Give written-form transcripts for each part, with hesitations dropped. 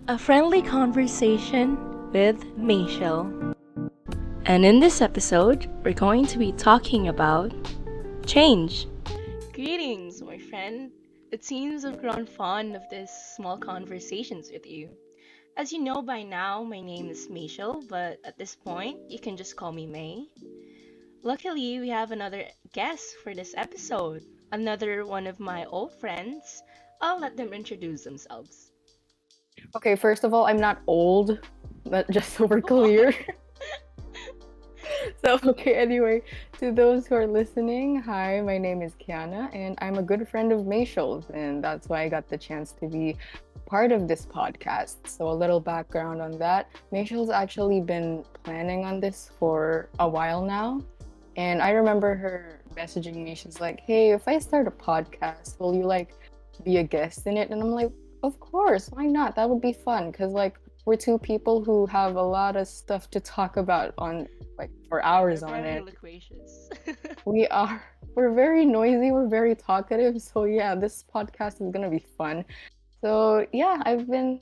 A friendly conversation with Michelle. And in this episode, we're going to be talking about change. Greetings, my friend. It seems I've grown fond of these small conversations with you. As you know by now, my name is Michelle, but at this point, you can just call me May. Luckily, we have another guest for this episode, another one of my old friends. I'll let them introduce themselves. Okay, first of all, I'm not old, but just so we're clear. Okay, anyway, to those who are listening, hi, my name is Kiana, and I'm a good friend of Mayshul's, and that's why I got the chance to be part of this podcast. So, a little background on that. Mayshul's actually been planning on this for a while now, and I remember her messaging me. She's like, "Hey, if I start a podcast, will you be a guest in it?" And I'm like, "Of course, why not? That would be fun." Because we're two people who have a lot of stuff to talk about on for Yeah, we're hours on very it. loquacious. We are we're very noisy, we're very talkative. So yeah, this podcast is gonna be fun. So yeah, I've been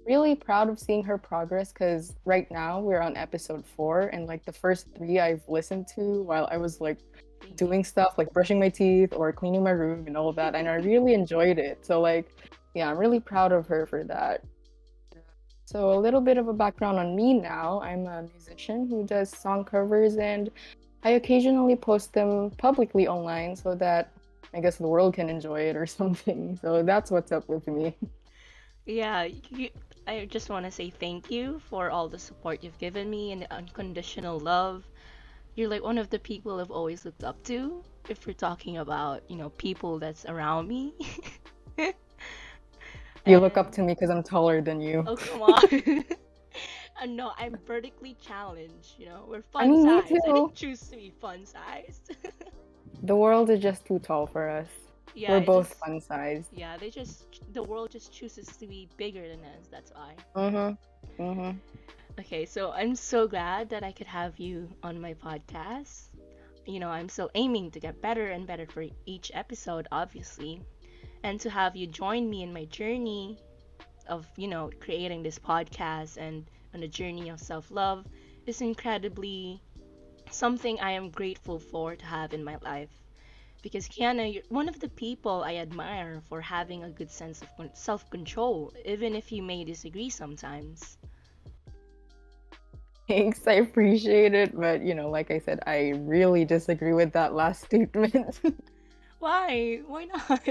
really proud of seeing her progress because right now we're on episode 4 and the first 3 I've listened to while I was Thank you. doing stuff like brushing my teeth or cleaning my room and all that, and I really enjoyed it. So yeah, I'm really proud of her for that. So, a little bit of a background on me now. I'm a musician who does song covers, and I occasionally post them publicly online so that I guess the world can enjoy it or something. So, that's what's up with me. Yeah, I just want to say thank you for all the support you've given me and the unconditional love. You're like one of the people I've always looked up to if we're talking about, people that's around me. You look up And to me because I'm taller than you. oh, come on. No, I'm vertically challenged, we're I fun mean, me size. I too. didn't choose to be fun sized. The world is just too tall for us. Yeah, We're it both just fun sized. yeah, the world just chooses to be bigger than us, that's why. Mm-hmm. Mm-hmm. Okay, so I'm so glad that I could have you on my podcast. I'm still aiming to get better and better for each episode, obviously. And to have you join me in my journey of, creating this podcast and on a journey of self love is incredibly something I am grateful for to have in my life. Because Kiana, you're one of the people I admire for having a good sense of self control, even if you may disagree sometimes. Thanks, I appreciate it. But, like I said, I really disagree with that last statement. Why? Why not?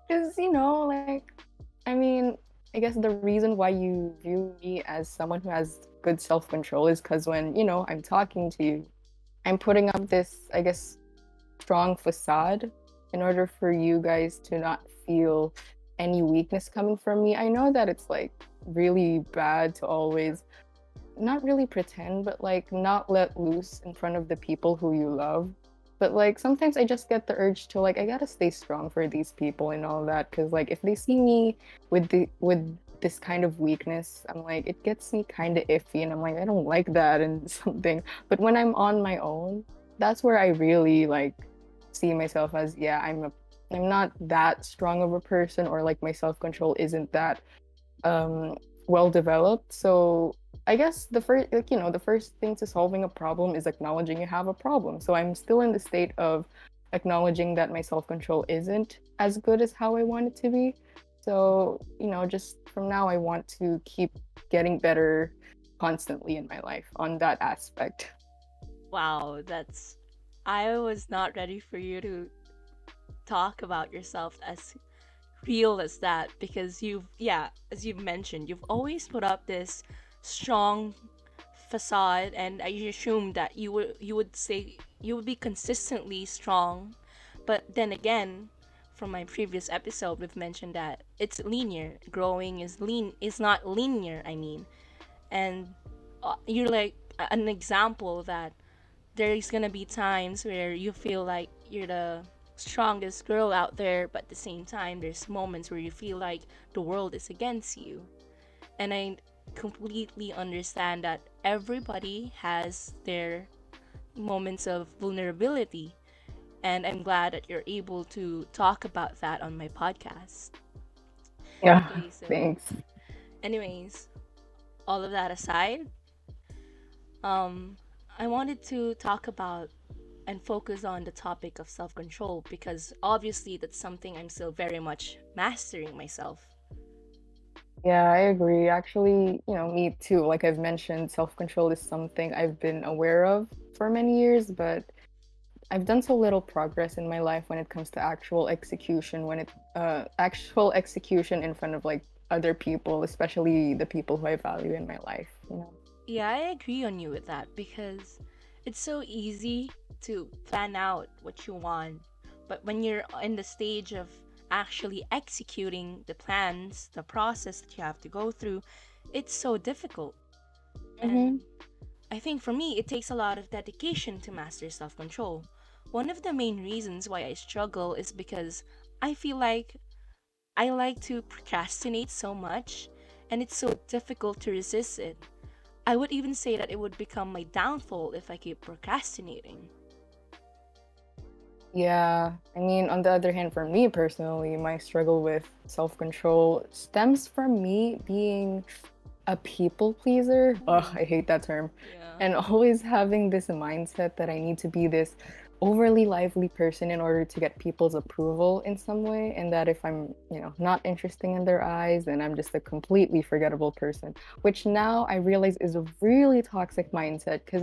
Because, I mean, I guess the reason why you view me as someone who has good self-control is because when, I'm talking to you, I'm putting up this, I guess, strong facade in order for you guys to not feel any weakness coming from me. I know that it's really bad to always not really pretend, but not let loose in front of the people who you love. But sometimes I just get the urge to I gotta stay strong for these people and all that. Cause if they see me with this kind of weakness, I'm it gets me kind of iffy, and I'm I don't like that and something. But when I'm on my own, that's where I really see myself as yeah, I'm not that strong of a person, or my self control isn't that um well developed. So I guess the first the first thing to solving a problem is acknowledging you have a problem. So I'm still in the state of acknowledging that my self-control isn't as good as how I want it to be. So just from now I want to keep getting better constantly in my life on that aspect. Wow, that's. I was not ready for you to talk about yourself as real as that because yeah, as you've mentioned, you've always put up this strong facade, and I assumed that you would be consistently strong. But then again, from my previous episode, we've mentioned that it's linear. Growing is not linear. I mean, and you're like an example that there's gonna be times where you feel like you're the strongest girl out there, but at the same time, there's moments where you feel like the world is against you. And I completely understand that everybody has their moments of vulnerability. And I'm glad that you're able to talk about that on my podcast. Yeah, Okay, so thanks. Anyways, all of that aside, um, I wanted to talk about and focus on the topic of self control because obviously that's something I'm still very much mastering myself. Yeah, I agree. Actually, me too. Like I've mentioned, self-control is something I've been aware of for many years, but I've done so little progress in my life when it comes to actual execution in front of like other people, especially the people who I value in my life. Yeah, I agree on you with that because it's so easy to plan out what you want, but when you're in the stage of actually executing the plans, the process that you have to go through, it's so difficult. Mm-hmm. And I think for me, it takes a lot of dedication to master self control. One of the main reasons why I struggle is because I feel like I like to procrastinate so much, and it's so difficult to resist it. I would even say that it would become my downfall if I keep procrastinating. Yeah, I mean, on the other hand, for me personally, my struggle with self-control stems from me being a people pleaser. Ugh, Ooh, I hate that term. yeah. And always having this mindset that I need to be this overly lively person in order to get people's approval in some way. And that if I'm not interesting in their eyes, then I'm just a completely forgettable person, which now I realize is a really toxic mindset because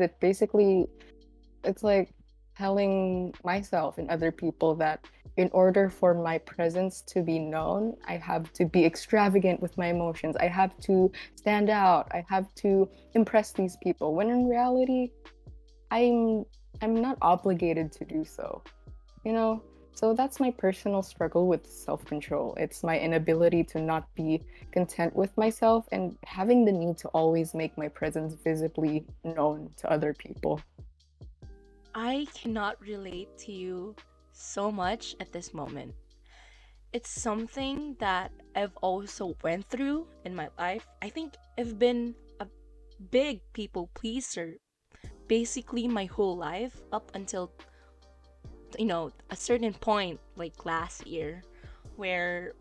it's like telling myself and other people that in order for my presence to be known, I have to be extravagant with my emotions. I have to stand out. I have to impress these people. When in reality, I'm I'm not obligated to do so, you know? So that's my personal struggle with self-control. It's my inability to not be content with myself and having the need to always make my presence visibly known to other people. I cannot relate to you so much at this moment. It's something that I've also went through in my life. I think I've been a big people pleaser basically my whole life up until a certain point like last year where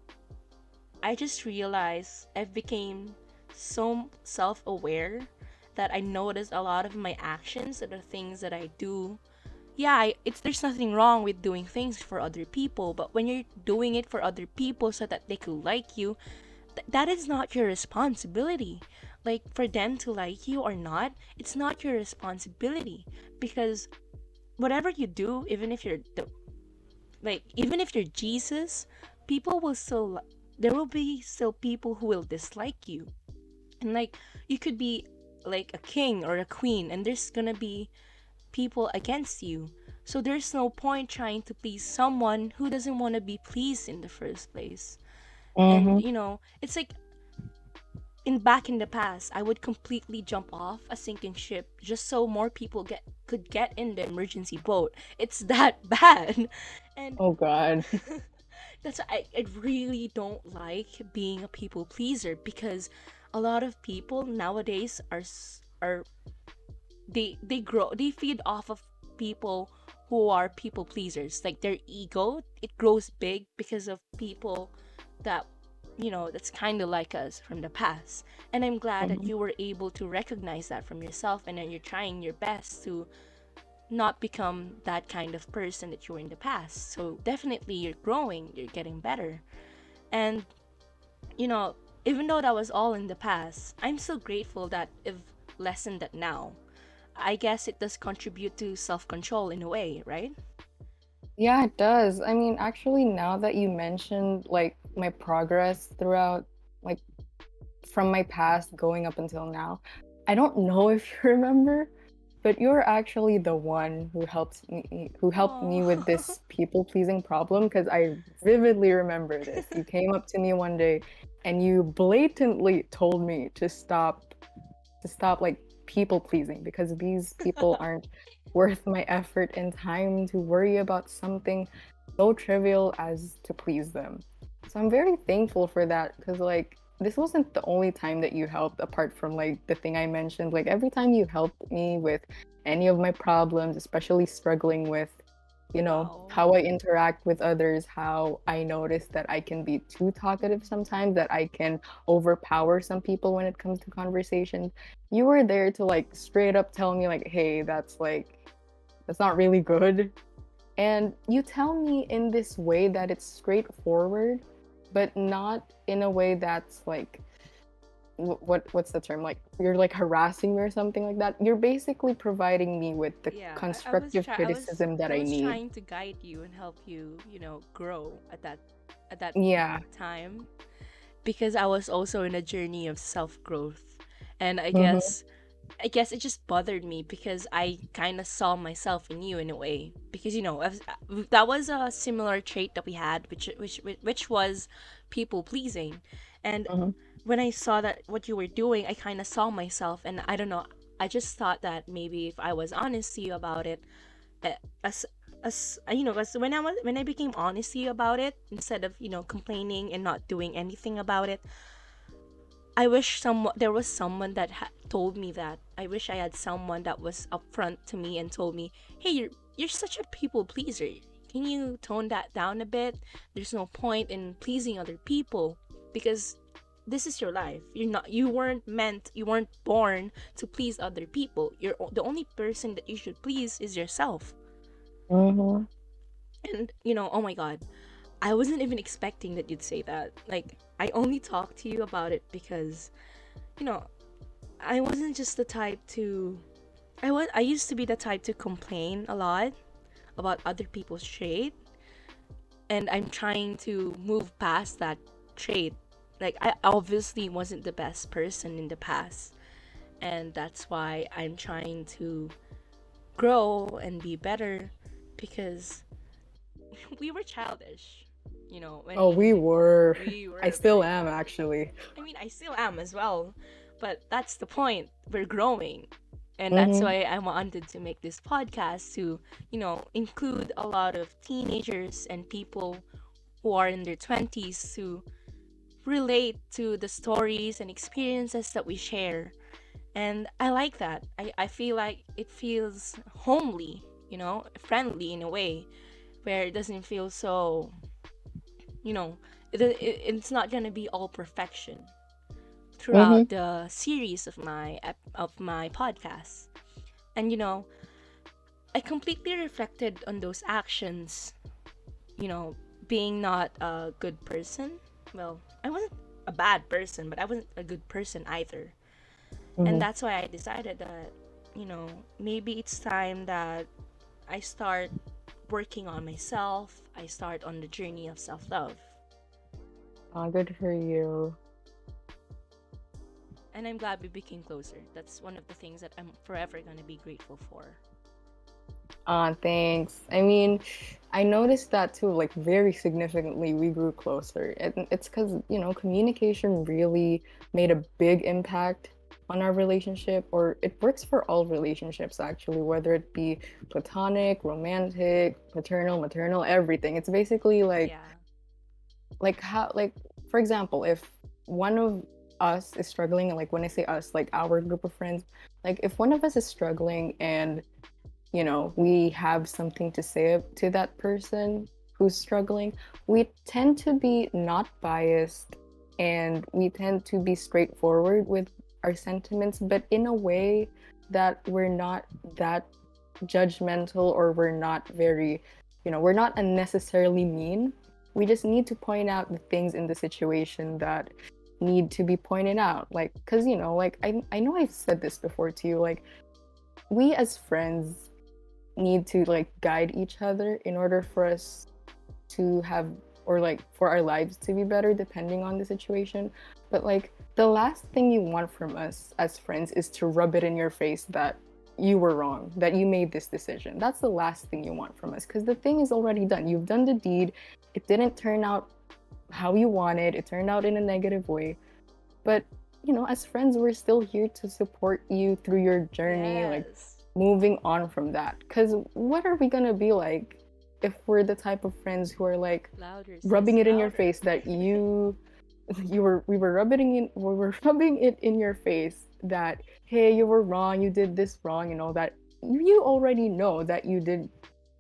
I just realized I became so self-aware that I notice a lot of my actions and the things that I do. Yeah, it's there's nothing wrong with doing things for other people, but when you're doing it for other people so that they could like you, that is not your responsibility. Like for them to like you or not, it's not your responsibility because whatever you do, even if you're Jesus, people will still there will be still people who will dislike you. And like you could be like a king or a queen and there's gonna be people against you. So there's no point trying to please someone who doesn't want to be pleased in the first place. And Mm-hmm. it's like in the past, I would completely jump off a sinking ship just so more people could get in the emergency boat. It's that bad. And Oh God. I really don't like being a people pleaser because a lot of people nowadays are they feed off of people who are people pleasers. Like their ego, it grows big because of people that that's kind of like us from the past. And I'm glad that Mhm. you were able to recognize that from yourself and then you're trying your best to not become that kind of person that you were in the past. So definitely you're growing, you're getting better. And you know, even though that was all in the past, I'm still grateful that I've lessened that now. I guess it does contribute to self control in a way, right? Yeah, it does. I mean, actually, now that you mentioned like my progress throughout, like from my past going up until now, I don't know if you remember, but you're actually the one who helped me with Oh. this people-pleasing problem because I vividly remember this. You came up to me one day and you blatantly told me to stop like people pleasing because these people aren't worth my effort and time to worry about something so trivial as to please them. So I'm very thankful for that because like this wasn't the only time that you helped apart from like the thing I mentioned. Like every time you helped me with any of my problems, especially struggling with Wow. how I interact with others, how I notice that I can be too talkative sometimes, that I can overpower some people when it comes to conversations. You were there to like straight up tell me like, hey, that's not really good. And you tell me in this way that it's straightforward, but not in a way that's like what's the term? Like you're like harassing me or something like that. You're basically providing me with the Yeah, constructive criticism that I I was need. trying to guide you and help you, grow at that Yeah. time, because I was also in a journey of self-growth. And Mm-hmm. I guess it just bothered me because I kind of saw myself in you in a way, because that was a similar trait that we had, which was people pleasing. And Mm-hmm. when I saw that what you were doing, I kind of saw myself, and I don't know, I just thought that maybe if I was honest to you about it, eh, as when I became honest to you about it, instead of complaining and not doing anything about it, I wish there was someone that told me that. I wish I had someone that was upfront to me and told me, "Hey, you're such a people pleaser. Can you tone that down a bit? There's no point in pleasing other people because this is your life. You weren't born to please other people. The only person that you should please is yourself." Mm-hmm. And oh my god, I wasn't even expecting that you'd say that. Like, I only talked to you about it because you know I wasn't just the type to. I used to be the type to complain a lot about other people's trait, and I'm trying to move past that trait. Like, I obviously wasn't the best person in the past, and that's why I'm trying to grow and be better, because we were childish, Oh, we were. we I were still very am childish. actually. I mean, I still am as well, but that's the point. We're growing. And that's Mm-hmm. why I wanted to make this podcast to, include a lot of teenagers and people who are in their 20s to relate to the stories and experiences that we share. And I like that. I feel like it feels homely, friendly in a way, where it doesn't feel so, you know, it's not going to be all perfection Mm-hmm. throughout the series of my podcast. And I completely reflected on those actions, you know, being not a good person. Well, I wasn't a bad person, but I wasn't a good person either. And Mm-hmm. that's why I decided that, maybe it's time that I start working on myself. I start on the journey of self-love. Oh, good for you. And I'm glad we became closer. That's one of the things that I'm forever going to be grateful for. Thanks. I mean, I noticed that too, like very significantly, we grew closer. And it's because, communication really made a big impact on our relationship, or it works for all relationships actually, whether it be platonic, romantic, paternal, maternal, everything. It's basically Yeah. like how like for example, if one of us is struggling, like when I say us, like our group of friends, like if one of us is struggling and we have something to say to that person who's struggling, we tend to be not biased and we tend to be straightforward with our sentiments, but in a way that we're not that judgmental, or we're not very, we're not unnecessarily mean. We just need to point out the things in the situation that need to be pointed out. Like, because, like I know I've said this before to you, like, we as friends need to like guide each other in order for us to have, or like for our lives to be better depending on the situation. But like the last thing you want from us as friends is to rub it in your face that you were wrong, that you made this decision. That's the last thing you want from us, because the thing is already done. You've done the deed. It didn't turn out how you wanted. It turned out in a negative way. But, as friends, we're still here to support you through your journey, like Yes. moving on from that. Because what are we going to be like if we're the type of friends who are like Louder, sis, rubbing it in your louder. face that we were rubbing it in your face that, hey, you were wrong, you did this wrong, that you already know that you did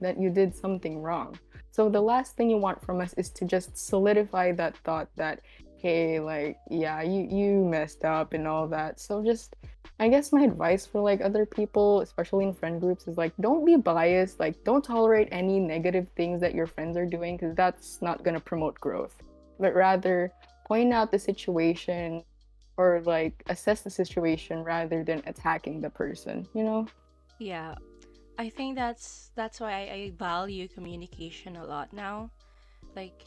that you did something wrong. So the last thing you want from us is to just solidify that thought that, hey, like, yeah, you messed up and all that. So just, I guess my advice for like other people, especially in friend groups, is like, don't be biased. Like, don't tolerate any negative things that your friends are doing because that's not gonna promote growth. But rather point out the situation or like assess the situation rather than attacking the person, you know? Yeah, I think that's why I value communication a lot now. Like,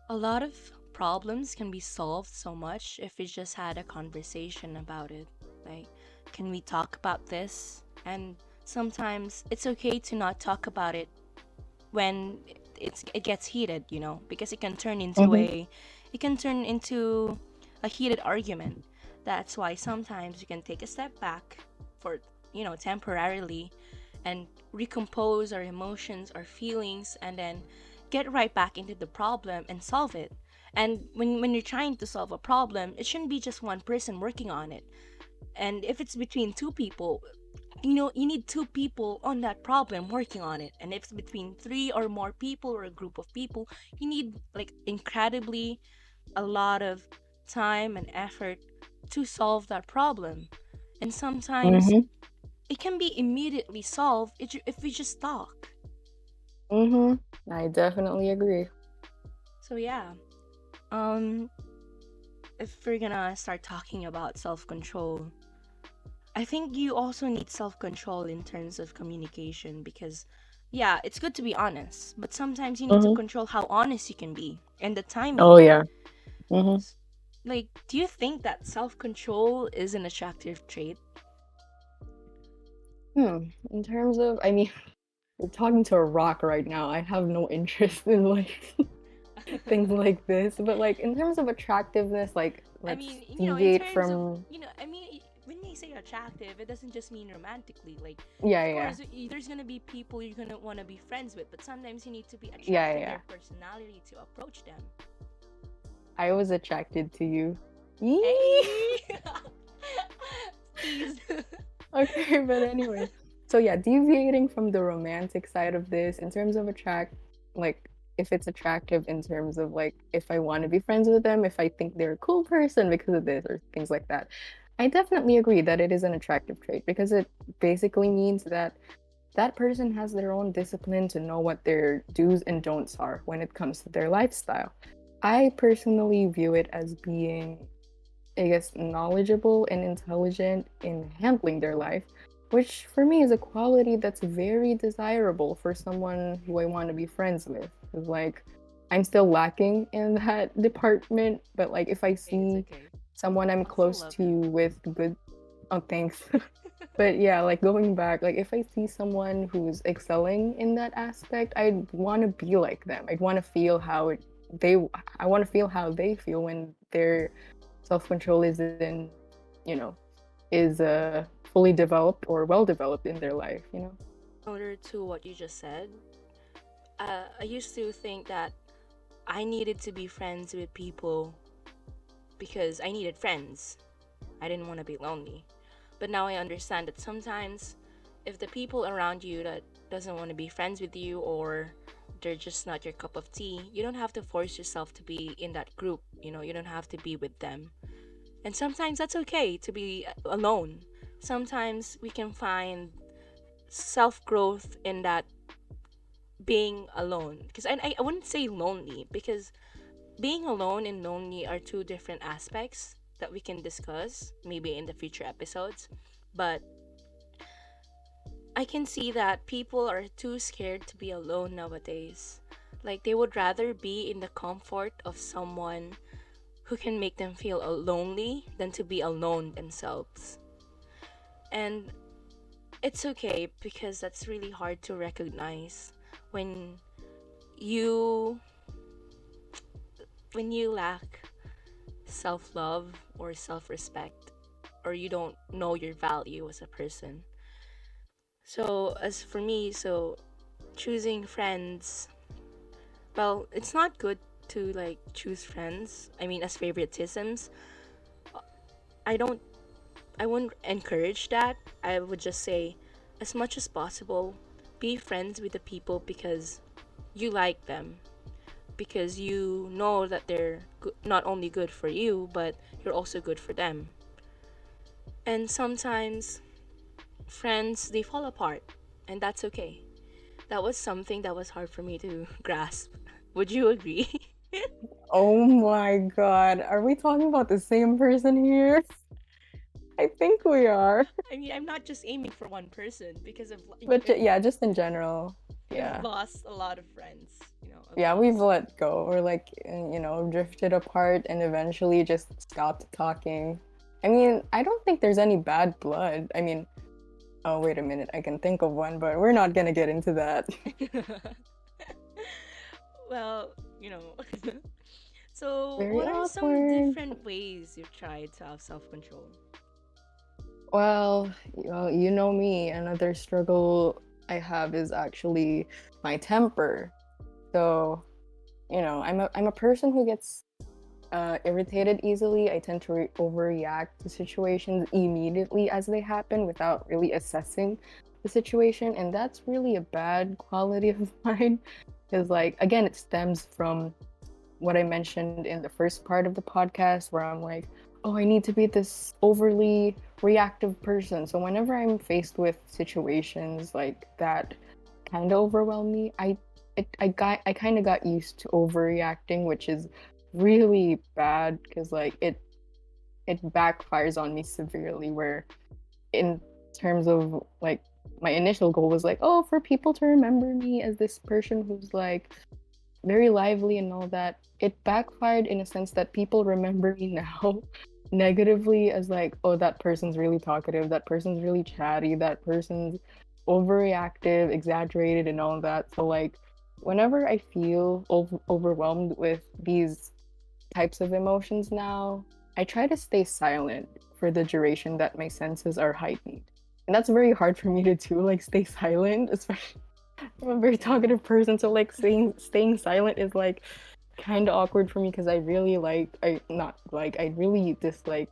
a lot of problems can be solved so much if we just had a conversation about it. Like, can we talk about this? And sometimes it's okay to not talk about it when it gets heated, because Mm-hmm. it can turn into a heated argument. That's why sometimes you can take a step back for, temporarily, and recompose our emotions, our feelings, and then get right back into the problem and solve it. And when you're trying to solve a problem, it shouldn't be just one person working on it. And if it's between two people, you need two people on that problem working on it. And if it's between three or more people or a group of people, you need like incredibly a lot of time and effort to solve that problem. And sometimes Mm-hmm. it can be immediately solved if we just talk. Mm-hmm. I definitely agree. So yeah, um if we're gonna start talking about self-control, I think you also need self-control in terms of communication, because yeah, it's good to be honest, but sometimes you need to Mm-hmm. control how honest you can be and the Oh timing. yeah. Mm-hmm. S- Like, do you think that self-control is an attractive trait? In terms of, I mean, we're talking to a rock right now. I have no interest in like things like this, but like in terms of attractiveness, like I let's mean, in deviate terms of, from when they say attractive, it doesn't just mean romantically. Like, yeah, of yeah, course, there's gonna be people you're gonna want to be friends with, but sometimes you need to be yeah, attracted to yeah. their personality to approach them. I was attracted to you. Yee! Hey! Please. Okay, but anyway. So yeah, deviating from the romantic side of this in terms of like if it's attractive in terms of like if I want to be friends with them, if I think they're a cool person because of this or things like that. I definitely agree that it is an attractive trait because it basically means that that person has their own discipline to know what their do's and don'ts are when it comes to their lifestyle. I personally view it as being, I guess, knowledgeable and intelligent in handling their life, which for me is a quality that's very desirable for someone who I want to be friends with. 'Cause, like, I'm still lacking in that department, but like if I It's see okay. someone I'm I'll still close love to you. with good, oh, thanks. But yeah, like going back, like if I see someone who's excelling in that aspect, I'd want to be like them. I'd want to feel they, I want to feel how they feel when their self-control isn't, you know, is fully developed or well developed in their life, you know? Order to what you just said, I used to think that I needed to be friends with people because I needed friends. I didn't want to be lonely. But now I understand that sometimes if the people around you that doesn't want to be friends with you, or they're just not your cup of tea, you don't have to force yourself to be in that group. You don't have to be with them. And sometimes that's okay to be alone. Sometimes we can find self growth in that being alone. Because I wouldn't say lonely, because being alone and lonely are two different aspects that we can discuss maybe in the future episodes. But I can see that people are too scared to be alone nowadays. Like, they would rather be in the comfort of someone who can make them feel lonely than to be alone themselves. And it's okay, because that's really hard to recognize when you you lack self-love or self-respect, or you don't know your value as a person. So as for me, so choosing friends, well, it's not good to like choose friends, I mean, as favoritisms. I don't I wouldn't encourage that. I would just say, as much as possible, Be friends with the people because you like them, because you know that they're not only good for you, but you're also good for them. And sometimes friends, they fall apart, and that's okay. That was something that was hard for me to grasp. Would you agree? Oh my God. Are we talking about the same person here? I think we are. I mean, I'm not just aiming for one person because But yeah, just in general. I've Yeah. lost a lot of friends. I've Yeah, we've lost. let go or like, drifted apart and eventually just stopped talking. I mean, I don't think there's any bad blood. I mean, oh, wait a minute. I can think of one, but we're not gonna get into that. Well, you know. So, Very what are some awkward. different ways you've tried to have self control? Well, you know me. Another struggle I have is actually my temper. So, I'm a person who gets irritated easily. I tend to overreact to situations immediately as they happen without really assessing the situation, and that's really a bad quality of mine. Because, like, again, it stems from what I mentioned in the first part of the podcast, where I'm like, oh, I need to be this overly reactive person. So whenever I'm faced with situations like that kind of overwhelm me, I kind of got used to overreacting, which is really bad because like it backfires on me severely. Where in terms of like my initial goal was like, oh, for people to remember me as this person who's like very lively and all that, it backfired in a sense that people remember me now negatively as like, oh, that person's really talkative, that person's really chatty, that person's overreactive, exaggerated, and all that. So, like, whenever I feel overwhelmed with these types of emotions now, I try to stay silent for the duration that my senses are heightened. And that's very hard for me to do, like, stay silent, especially I'm a very Yeah. talkative person, so like staying silent is like kind of awkward for me because I really like I not like I really dislike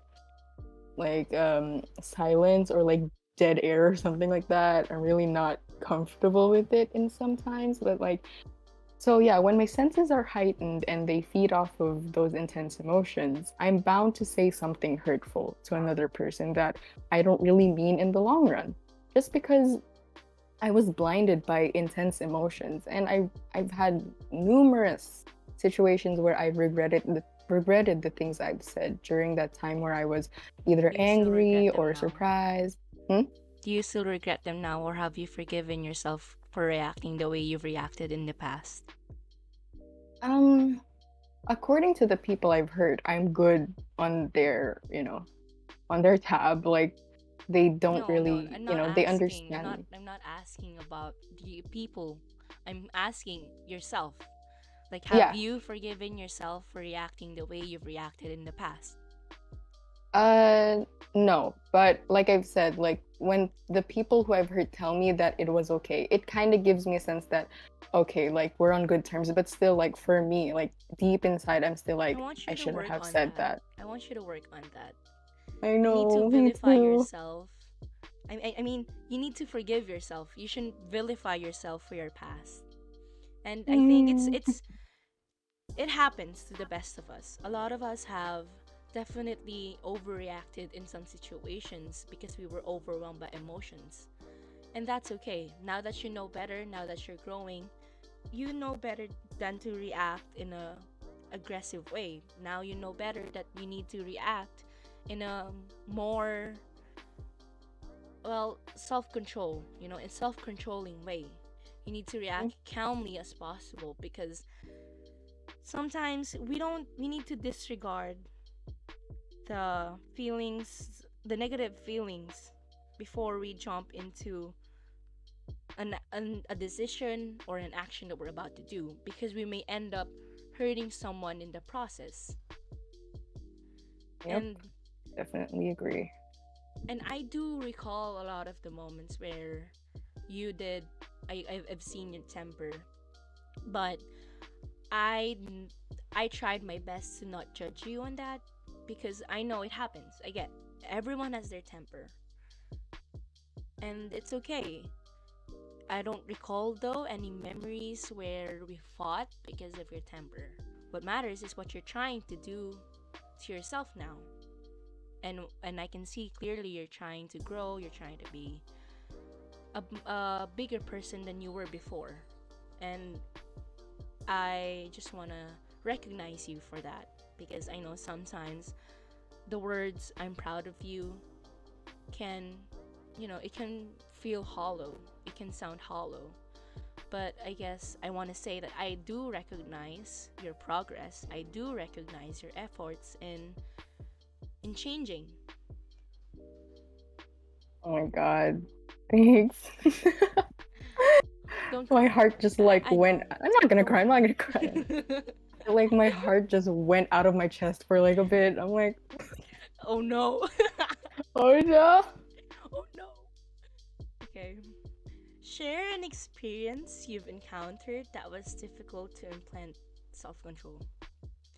silence or like dead air or something like that. I'm really not comfortable with it in sometimes, but like so yeah, when my senses are heightened and they feed off of those intense emotions, I'm bound to say something hurtful to another person that I don't really mean in the long run. Just because I was blinded by intense emotions, and I've had numerous situations where I've regretted the things I've said during that time where I was either Do you still angry regret them or now? surprised. Hmm? Do you still regret them now, or have you forgiven yourself for reacting the way you've reacted in the past? Um, According to the people I've heard, I'm good on their tab. Like they don't No, no, really, I'm not they asking. understand me. I'm not asking about the people. I'm asking yourself. Like, have Yeah, you forgiven yourself for reacting the way you've reacted in the past? Uh, no, but like I've said, like when the people who I've heard tell me that it was okay, it kind of gives me a sense that, okay, like we're on good terms, but still, like for me, like deep inside, I'm still I like, want I you to shouldn't work have on said that. that. I want you to work on that. I You need to know, me vilify too. yourself. I mean, you need to forgive yourself. You shouldn't vilify yourself for your past. And I think Mm, it happens to the best of us. A lot of us have definitely overreacted in some situations because we were overwhelmed by emotions. And that's okay. Now that you know better, now that you're growing, you know better than to react in a aggressive way. Now you know better that you need to react in a more self-control, in self-controlling way. You need to react calmly as possible because sometimes we need to disregard the negative feelings before we jump into a decision or an action that we're about to do because we may end up hurting someone in the process. yep, And definitely agree. I do recall a lot of the moments where you did I've seen your temper, but I I tried my best to not judge you on that because I know it happens. Everyone has their temper and it's okay. I don't recall though any memories where we fought because of your temper. What matters is what you're trying to do to yourself now. And I can see clearly you're trying to grow, you're trying to be a bigger person than you were before. And I just want to recognize you for that because I know sometimes the words I'm proud of you can, it can feel hollow. It can sound hollow. But I guess I want to say that I do recognize your progress. I do recognize your efforts in changing. Oh my God. Thanks. Don't My cry. heart just like I went. know. I'm not gonna Don't cry. I'm not cry. gonna cry. Like my heart just went out of my chest for like a bit. I'm like, Oh no. oh no. Oh no. Okay. Share an experience you've encountered that was difficult to implant self control.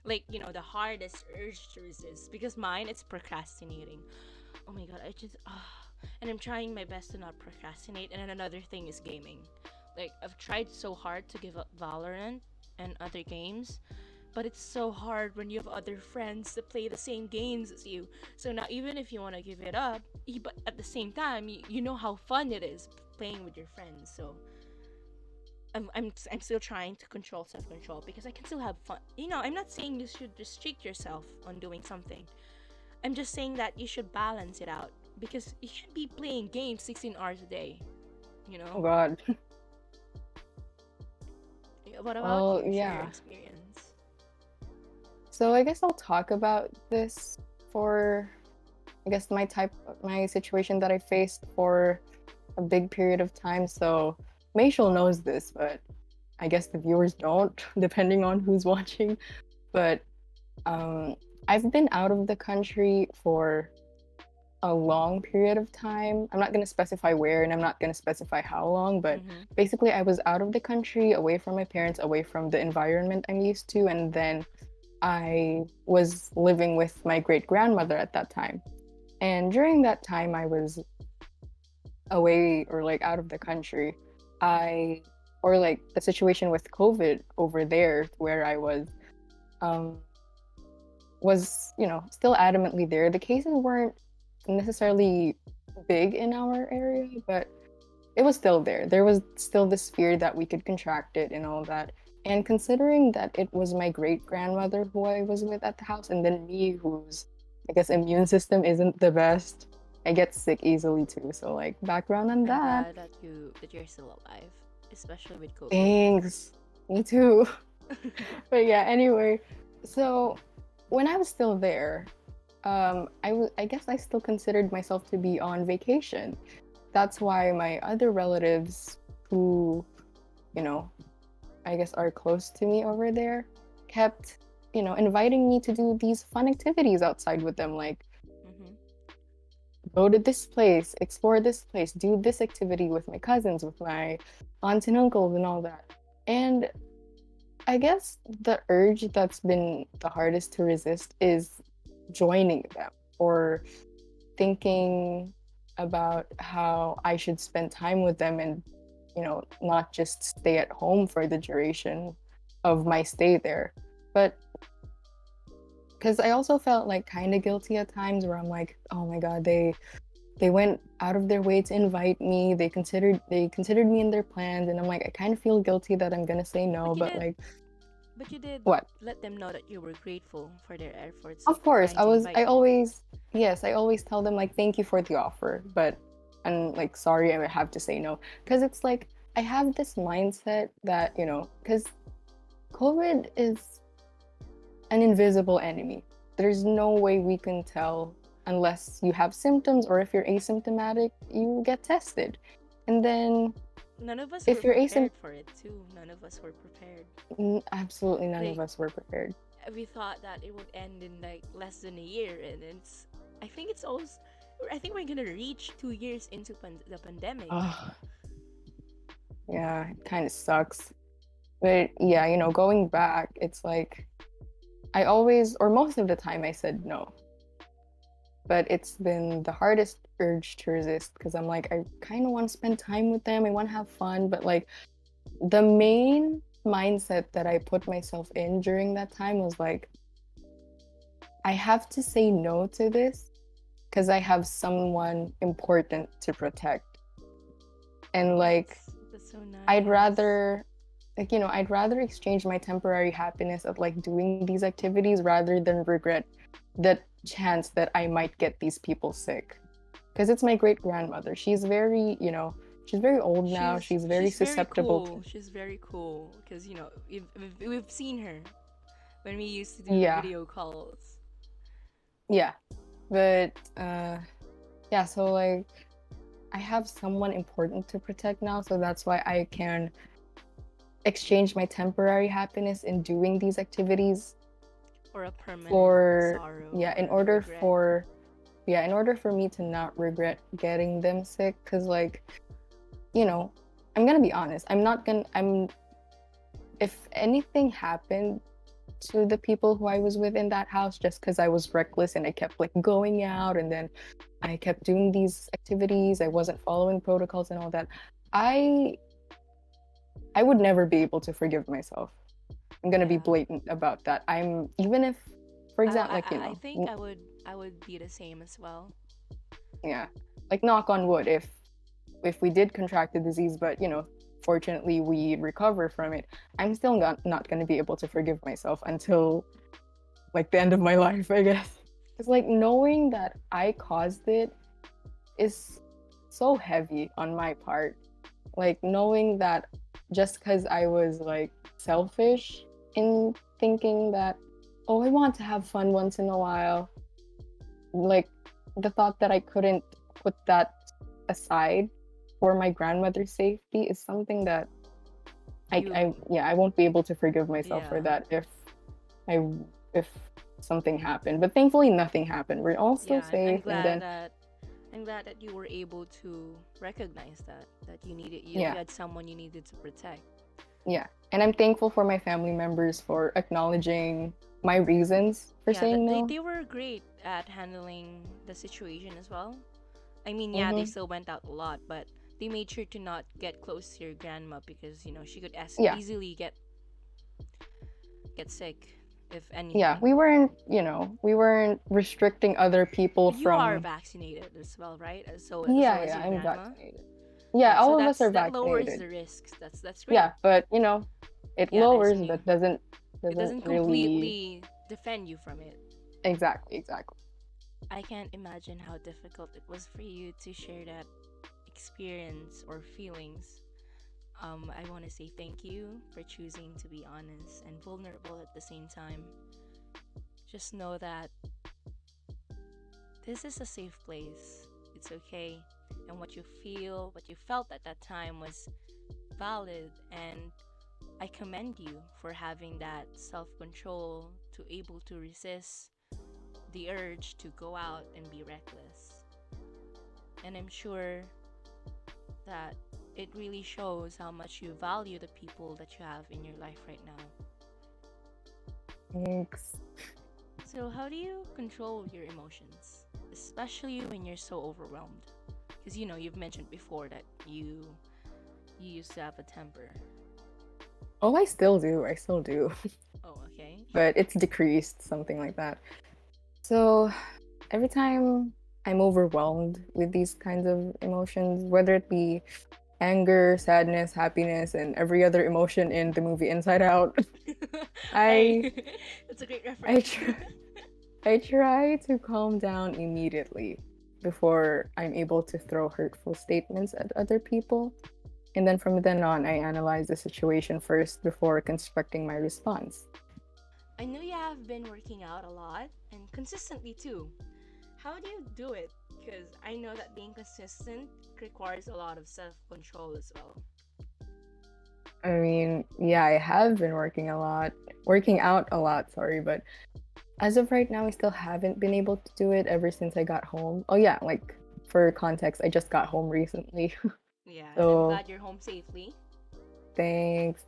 Like, the hardest urge to resist. Because mine, it's procrastinating. Oh my god, and I'm trying my best to not procrastinate. And then another thing is gaming. Like, I've tried so hard to give up Valorant and other games, but it's so hard when you have other friends that play the same games as you. So now, even if you want to give it up, but at the same time, you know how fun it is playing with your friends. So I'm still trying to control self control because I can still have fun. I'm not saying you should restrict yourself on doing something. I'm just saying that you should balance it out because you should be playing games 16 hours a day. You Oh know. God. What about Well, you? Share your yeah. experience. So I guess I'll talk about this for, I guess, my situation that I faced for a big period of time. So Mayshul knows this, but I guess the viewers don't, depending on who's watching. But um, I've been out of the country for a long period of time. I'm not going to specify where and I'm not going to specify how long, but Mhm. basically, I was out of the country, away from my parents, away from the environment I'm used to. And then I was living with my great grandmother at that time. And during that time, I was away or like out of the country. I, or like the situation with COVID over there where I um, was, still adamantly there. The cases weren't necessarily big in our area, but it was still there. There was still this fear that we could contract it and all that. And considering that it was my great grandmother who I was with at the house, and then me, whose, I guess, immune system isn't the best, I get sick easily too. So, like, background on I'm that. glad that you're still alive, especially with COVID. Thanks. Me too. But yeah, anyway, so when I was still there, I guess I still considered myself to be on vacation. That's why my other relatives who, you know, I guess are close to me over there kept, inviting me to do these fun activities outside with them, like Mhm. go to this place, explore this place, do this activity with my cousins, with my aunts and uncles and all that. And I guess the urge that's been the hardest to resist is joining them or thinking about how I should spend time with them and, not just stay at home for the duration of my stay there. But because I also felt like kind of guilty at times where I'm like, oh my God, they went out of their way to invite me. They considered me in their plans, and I'm like, I kind of feel guilty that I'm gonna say no, But you but did, like, but you did what? let them know that you were grateful for their efforts of Of course, trying to invite I you. always, yes, I always tell them like, thank you for the offer, but I'm like, sorry, I would have to say no. Because it's like, I have this mindset that, because COVID is an invisible enemy. There's no way we can tell unless you have symptoms or if you're asymptomatic, you get tested. And then None of us were if you're asymptomatic, prepared for it too. None of us were prepared. absolutely none of Like, us were prepared. we thought that it would end in like less than a year, and I think it's almost. I think we're gonna reach 2 years into the pandemic. Oh, yeah, it kind of sucks. But yeah, going back, it's like I always, or most of the time, I said no. but it's been the hardest urge to resist because I'm like, I kind of want to spend time with them. I want to have fun, but like the main mindset that I put myself in during that time was like, I have to say no to this because I have someone important to protect. And like, That's so I'd nice. rather, like, I'd rather exchange my temporary happiness of like doing these activities rather than regret the chance that I might get these people sick. Because it's my great grandmother. She's very, she's very old now. She's very She's very susceptible cool. to, She's very cool because we've seen her when we used to do yeah, video calls. yeah. But yeah, so like I have someone important to protect now, so that's why I can exchange my temporary happiness in doing these activities Or a permanent for, sorrow yeah, or regret. in order for me to not regret getting them sick. Because like, you know, I'm gonna be honest, if anything happened to the people who I was with in that house just because I was reckless and I kept like going out and then I kept doing these activities, I wasn't following protocols and all that, I I would never be able to forgive myself. I'm gonna be Yeah. blatant about that. I'm even if, for example, like, I think I would be the same as well. yeah, like knock on wood, if we did contract the disease, but fortunately we recover from it, I'm still not gonna be able to forgive myself until like the end of my life, I guess. It's like knowing that I caused it is so heavy on my part. Like knowing that just because I was like selfish in thinking that, oh, I want to have fun once in a while, like the thought that I couldn't put that aside for my grandmother's safety is something that You yeah, I won't be able to forgive myself for yeah. that I if something happened. But thankfully nothing happened. We're all still Yeah, safe, and then I'm glad that you were able to recognize that you yeah, had someone you needed to protect. yeah. And I'm thankful for my family members for acknowledging my reasons for Yeah, that saying no. they were great at handling the situation as well. I mean, yeah, they Mm-hmm. still went out a lot, but they made sure to not get close to your grandma because she could Yeah, easily get sick if yeah. anything. We weren't restricting other people But you are from. vaccinated as well, right? So Yeah, as yeah, your I'm grandma. vaccinated. Yeah, Yeah, so all of us are that lowers vaccinated. the risks. That's great. Yeah, but it Yeah, nice lowers on you. but doesn't It doesn't doesn't really. completely defend you from it. Exactly. I can't imagine how difficult it was for you to share that experience or feelings. I want to say thank you for choosing to be honest and vulnerable at the same time. Just know that this is a safe place. It's okay. And what you felt at that time was valid. And I commend you for having that self control to able to resist the urge to go out and be reckless. And I'm sure that it really shows how much you value the people that you have in your life right now. Thanks. So, how do you control your emotions, especially when you're so overwhelmed? Because you've mentioned before that you used to have a temper. Oh, I still do, Oh, okay. but it's decreased, something like that. So every time I'm overwhelmed with these kinds of emotions, whether it be anger, sadness, happiness, and every other emotion in the movie Inside Out, I I That's a great I reference. try, I try to calm down immediately before I'm able to throw hurtful statements at other people. And then from then on, I analyze the situation first before constructing my response. I know you have been working out a lot and consistently too. How do you do it? Because I know that being consistent requires a lot of self control as well. I mean, yeah, I have been working out a lot, sorry, but as of right now, I still haven't been able to do it ever since I got home. Oh, yeah, like for context, I just got home recently. Yeah, and I'm So glad you're home safely.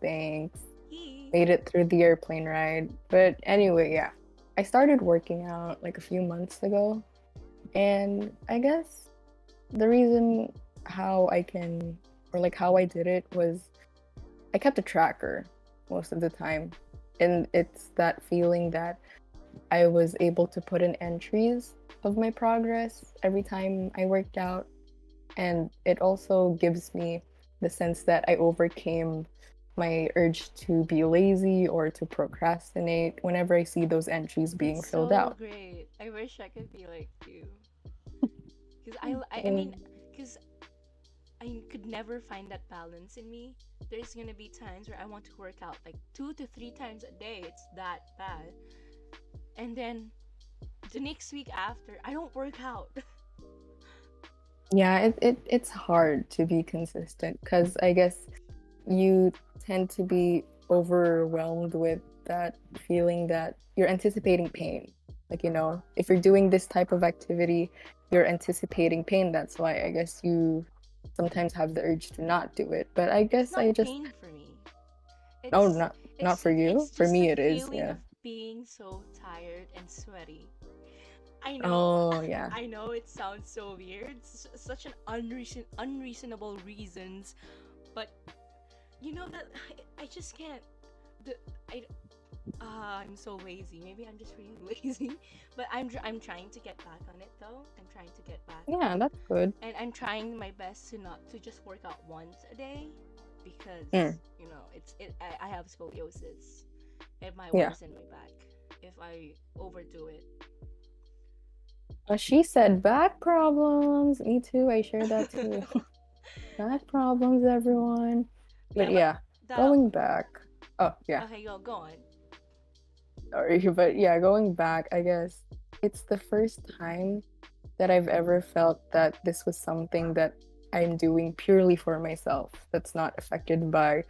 thanks. Yee. Made it through the airplane ride. But anyway, yeah, I started working out like a few months ago. And I guess the reason how I can, or like how I did it was I kept a tracker most of the time. And it's that feeling that I was able to put in entries of my progress every time I worked out. And it also gives me the sense that I overcame my urge to be lazy or to procrastinate whenever I see those entries being That's filled so out. great. I wish I could be like you. Because I mean, And because I could never find that balance in me. There's gonna be times where I want to work out like 2 to 3 times a day. It's that bad. And then the next week after, I don't work out. yeah, it's hard to be consistent because I guess you tend to be overwhelmed with that feeling that you're anticipating pain. Like, if you're doing this type of activity, you're anticipating pain. That's why I guess you sometimes have the urge to not do it. But I It's guess not I just, pain for me. oh, It's not for you. it's For just the me, it is. feeling Yeah. of being so tired and sweaty. I know, Oh, yeah. I know it sounds so weird, such an unreasonable reasons, but you know that I just can't. The I I'm so lazy. Maybe I'm just really lazy, but I'm trying to get back on it though. I'm trying to get back, Yeah, that's good. and I'm trying my best to not to just work out once a day, because Mm, I have scoliosis. It might yeah. worsen my back if I overdo it. She said back problems. Me too. I share that too. Back problems, everyone. But Yeah, but yeah, the going back. Oh, yeah. okay, go on. Sorry, but yeah, going back, I guess it's the first time that I've ever felt that this was something that I'm doing purely for myself, that's not affected by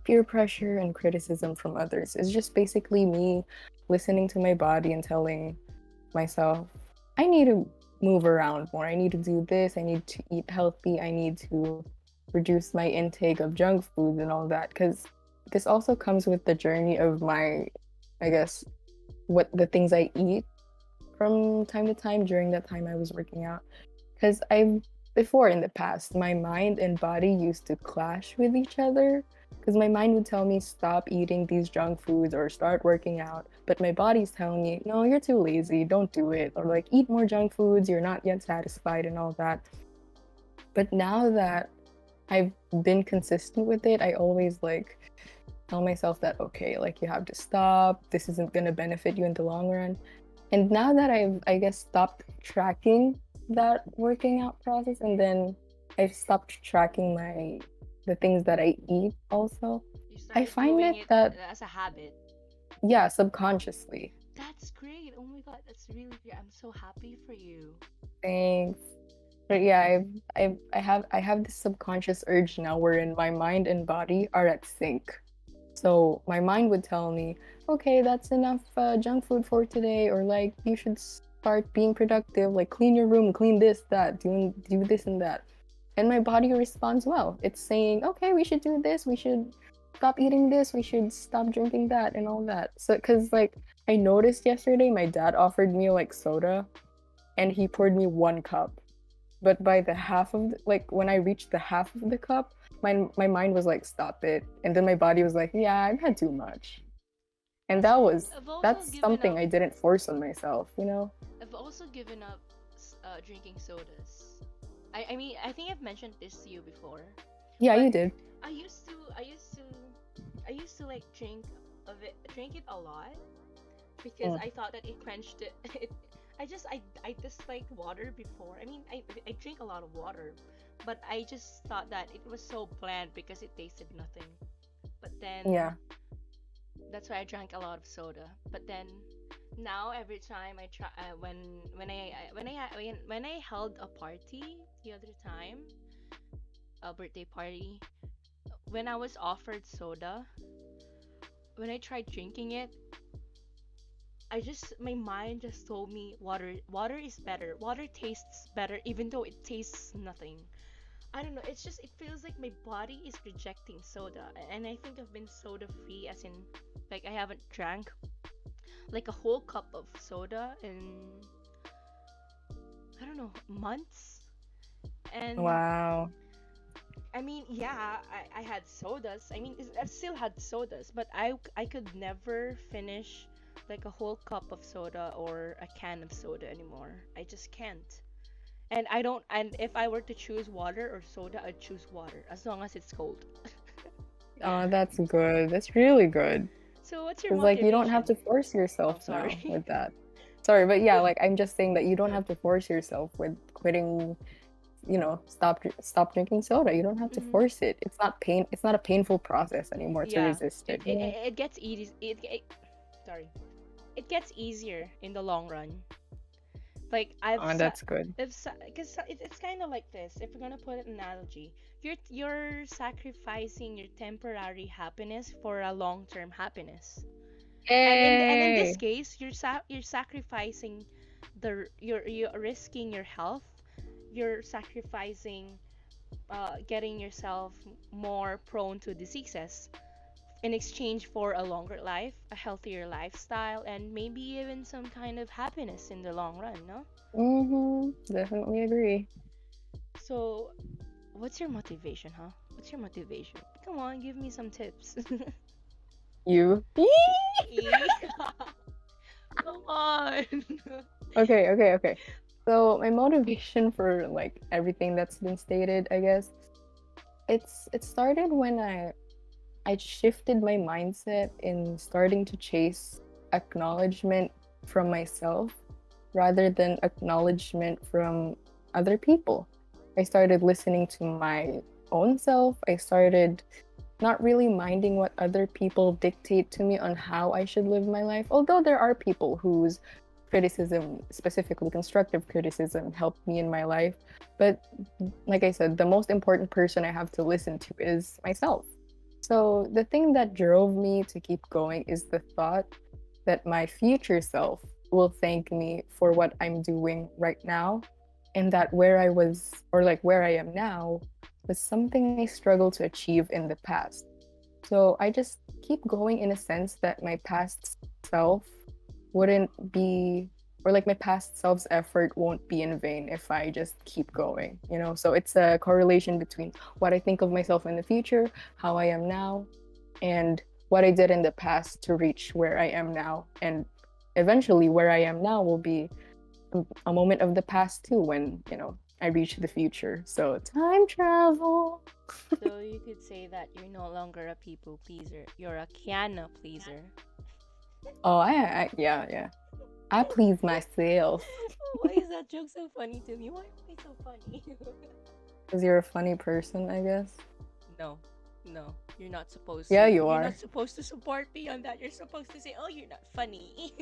peer pressure and criticism from others. It's just basically me listening to my body and telling myself, I need to move around more. I need to do this. I need to eat healthy. I need to reduce my intake of junk food and all that. Because this also comes with the journey of my, I guess, what the things I eat from time to time during that time I was working out. Because before in the past, my mind and body used to clash with each other. Because my mind would tell me, stop eating these junk foods or start working out. But my body's telling me, no, you're too lazy, don't do it. Or like, eat more junk foods, you're not yet satisfied and all that. But now that I've been consistent with it, I always like tell myself that, okay, like you have to stop. This isn't going to benefit you in the long run. And now that I guess, stopped tracking that working out process, and then I've stopped tracking the things that I eat also, You I started find doing it it that, as a habit. yeah, subconsciously. That's great. Oh my god, that's really great. I'm so happy for you. Thanks. But yeah, I have this subconscious urge now wherein my mind and body are at sync. So my mind would tell me, okay, that's enough junk food for today, or like you should start being productive, like clean your room, clean this, that, do this and that. And my body responds well. It's saying, okay, we should do this, we should stop eating this, we should stop drinking that, and all that. So, because like I noticed yesterday, my dad offered me like soda, and he poured me 1 cup. But by the half of like when I reached the half of the cup, my mind was like, stop it. And then my body was like, yeah, I've had too much. And I've also that's given something up. I didn't force on myself? I've also given up drinking sodas. I mean, I think I've mentioned this to you before, Yeah, but you did. I used to like drink it a lot because Mm, I thought that it quenched it. I disliked water before. I mean, I drink a lot of water, but I just thought that it was so bland because it tasted nothing. But then yeah. that's why I drank a lot of soda. But then now every time I try when I held a party the other time, a birthday party, when I was offered soda, when I tried drinking it, my mind just told me water is better. Water tastes better even though it tastes nothing. I don't know, it feels like my body is rejecting soda, and I think I've been soda free, as in like I haven't drank like a whole cup of soda, and I don't know, months. And Wow. I mean, yeah, I had sodas. I mean, I still had sodas, but I could never finish like a whole cup of soda or a can of soda anymore. I just can't. And I don't, and if I were to choose water or soda, I'd choose water as long as it's cold. Oh, that's good. That's really good. So what's your Because like you don't have motivation? to force Oh, yourself now sorry. with that. Sorry, but yeah, like I'm just saying that you don't have to force yourself with quitting, stop drinking soda. You don't have to Hmm. force it. It's not a painful process anymore to Yeah, resist it, it, it it gets easy. Sorry, it gets easier in the long run. Like Oh, that's good. because it's kind of like this. If we're gonna put an analogy, you're sacrificing your temporary happiness for a long term happiness. And in this Yay! case, you're sacrificing you're risking your health. You're sacrificing getting yourself more prone to diseases in exchange for a longer life, a healthier lifestyle, and maybe even some kind of happiness in the long run, no? Mm-hmm. Definitely agree. So, what's your motivation, huh? What's your motivation? Come on, give me some tips. You. Come on. Okay, okay, okay. So my motivation for like everything that's been stated, I guess, it started when I shifted my mindset in starting to chase acknowledgement from myself rather than acknowledgement from other people. I started listening to my own self. I started not really minding what other people dictate to me on how I should live my life. Although there are people whose criticism, specifically constructive criticism, helped me in my life. But like I said, the most important person I have to listen to is myself. So the thing that drove me to keep going is the thought that my future self will thank me for what I'm doing right now, and that where I was, or like where I am now, was something I struggled to achieve in the past. So I just keep going in a sense that my past self wouldn't be, or like my past self's effort won't be in vain if I just keep going, you know? So it's a correlation between what I think of myself in the future, how I am now, and what I did in the past to reach where I am now. And eventually, where I am now will be a moment of the past too, when, I reach the future. So time travel. So you could say that you're no longer a people pleaser. You're a Kiana pleaser. Oh, yeah, yeah. I please myself Why is that joke so funny to me? Why am I so funny? because you're a funny person, I guess. No, no, you're not supposed Yeah, to. you You're not are. supposed to support me on that. You're supposed to say, "Oh, you're not funny."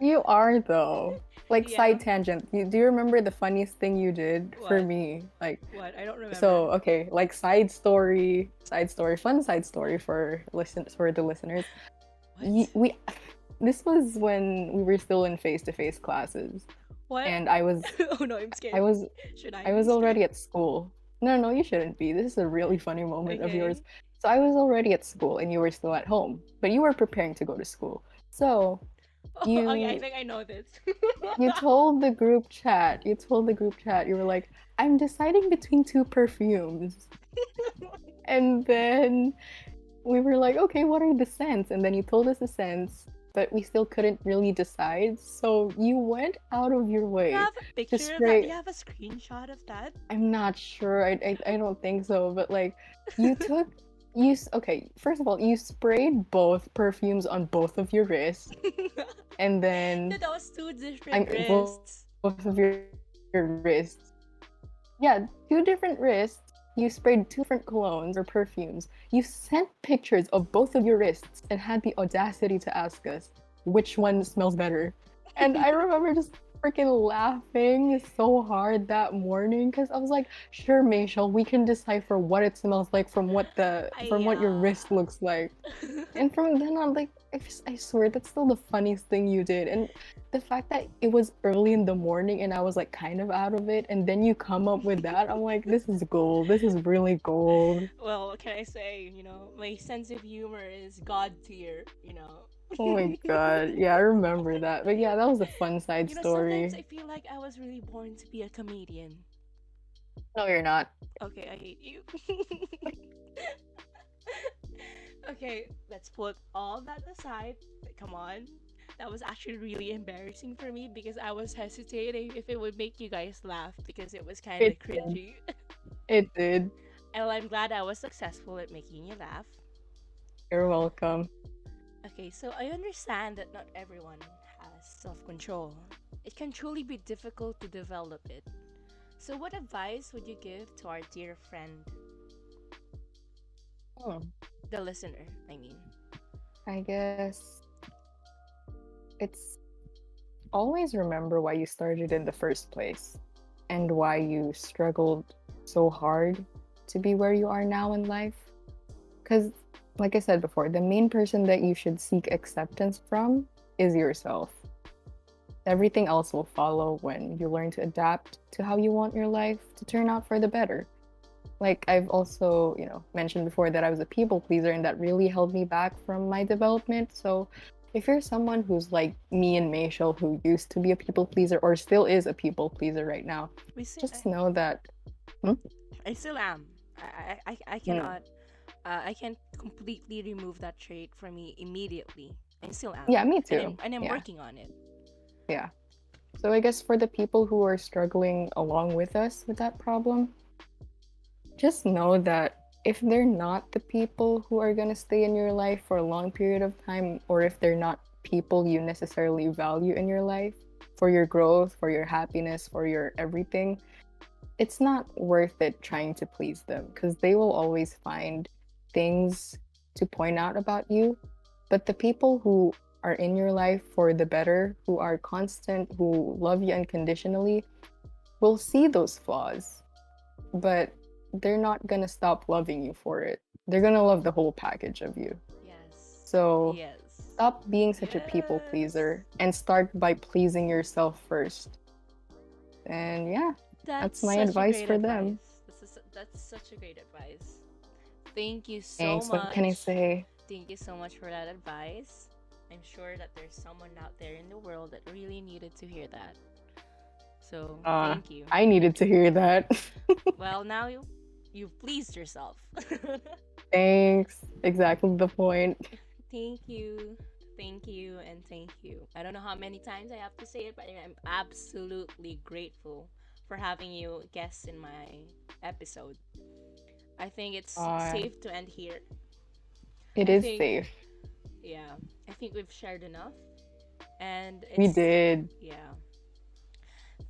You are though. Like Yeah. side tangent. Do you remember the funniest thing you did for What? me? Like, What? I don't remember. so okay, like side story, fun side story for the listeners. What? We this was when we were still in face-to-face classes, What? and I was Oh no, I'm I scared. was Should I I be was scared? already at school. No, no, you shouldn't be. This is a really funny moment of yours. Okay. So I was already at school and you were still at home, but you were preparing to go to school. So Oh yeah, I you think I know this. you told the group chat, you were like, I'm deciding between two perfumes. And then we were like, okay, what are the scents? And then you told us the scents, but we still couldn't really decide. So you went out of your You way have a to picture of that? You spray. have a screenshot of that? I'm not sure. I don't think so. But like, you took okay. First of all, you sprayed both perfumes on both of your wrists, and then That was two I'm different both of wrists. your wrists. Yeah, two different wrists. You sprayed two different colognes or perfumes. You sent pictures of both of your wrists and had the audacity to ask us which one smells better. And I remember just freaking laughing so hard that morning because I was like, sure, Mashal, we can decipher what it smells like from I what your wrist looks like. And from then on, like, I swear that's still the funniest thing you did. And the fact that it was early in the morning and I was like kind of out of it, and then you come up with that, I'm like, this is gold. This is really gold. Well, what can I say? My sense of humor is god tier. Oh my God. Yeah, I remember that. But yeah, that was a fun side Sometimes story. I feel like I was really born to be a comedian. No, you're not. Okay, I hate you. Okay, let's put all that aside. Come on. That was actually really embarrassing for me because I was hesitating if it would make you guys laugh because it was kind It of did. cringy. It did. And I'm glad I was successful at making you laugh. You're welcome. Okay, so I understand that not everyone has self control. It can truly be difficult to develop it. So, what advice would you give to our dear friend, Hmm. the listener? I mean, I guess it's always remember why you started in the first place and why you struggled so hard to be where you are now in life. Because, like I said before, the main person that you should seek acceptance from is yourself. Everything else will follow when you learn to adapt to how you want your life to turn out for the better. Like I've also, mentioned before that I was a people pleaser and that really held me back from my development. So if you're someone who's like me and Mayshel who used to be a people pleaser or still is a people pleaser right now, we see. just know that hmm? I still am. I Mm. cannot. I can't completely remove that trait from me immediately. I still am, Yeah, me and too. I'm Yeah. working on it. Yeah. So I guess for the people who are struggling along with us with that problem, just know that if they're not the people who are going to stay in your life for a long period of time, or if they're not people you necessarily value in your life for your growth, for your happiness, for your everything, it's not worth it trying to please them because they will always find things to point out about you. But the people who are in your life for the better, who are constant, who love you unconditionally, will see those flaws, but they're not going to stop loving you for it. They're going to love the whole package of you. Yes. So Yes. stop being such a people Yes. pleaser and start by pleasing yourself first. And yeah, That's that's my such a advice great for them. advice. That's such a great advice. Thank you so Thanks. What can I much. say? Thank you so much for that advice. I'm sure that there's someone out there in the world that really needed to hear that. So, Uh, thank you. I needed to hear that. Well, now you've pleased yourself. Thanks. Exactly the point. Thank you. Thank you and thank you. I don't know how many times I have to say it, but I'm absolutely grateful for having you guest in my episode. I think it's Uh, safe to end here. it I is think, safe. yeah, I think we've shared enough. And We it's, did. yeah.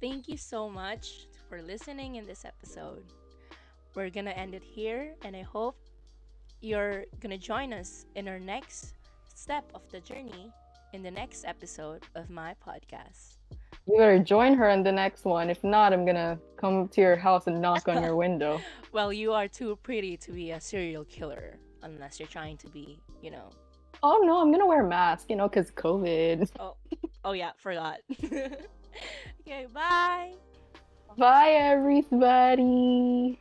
Thank you so much for listening in this episode. We're gonna end it here, and I hope you're gonna join us in our next step of the journey in the next episode of my podcast. You better join her in the next one. If not, I'm gonna come to your house and knock on your window. Well, you are too pretty to be a serial killer unless you're trying to be, Oh no, I'm gonna wear a mask, 'cause COVID. Oh, oh yeah, forgot. Okay, bye. Bye, everybody.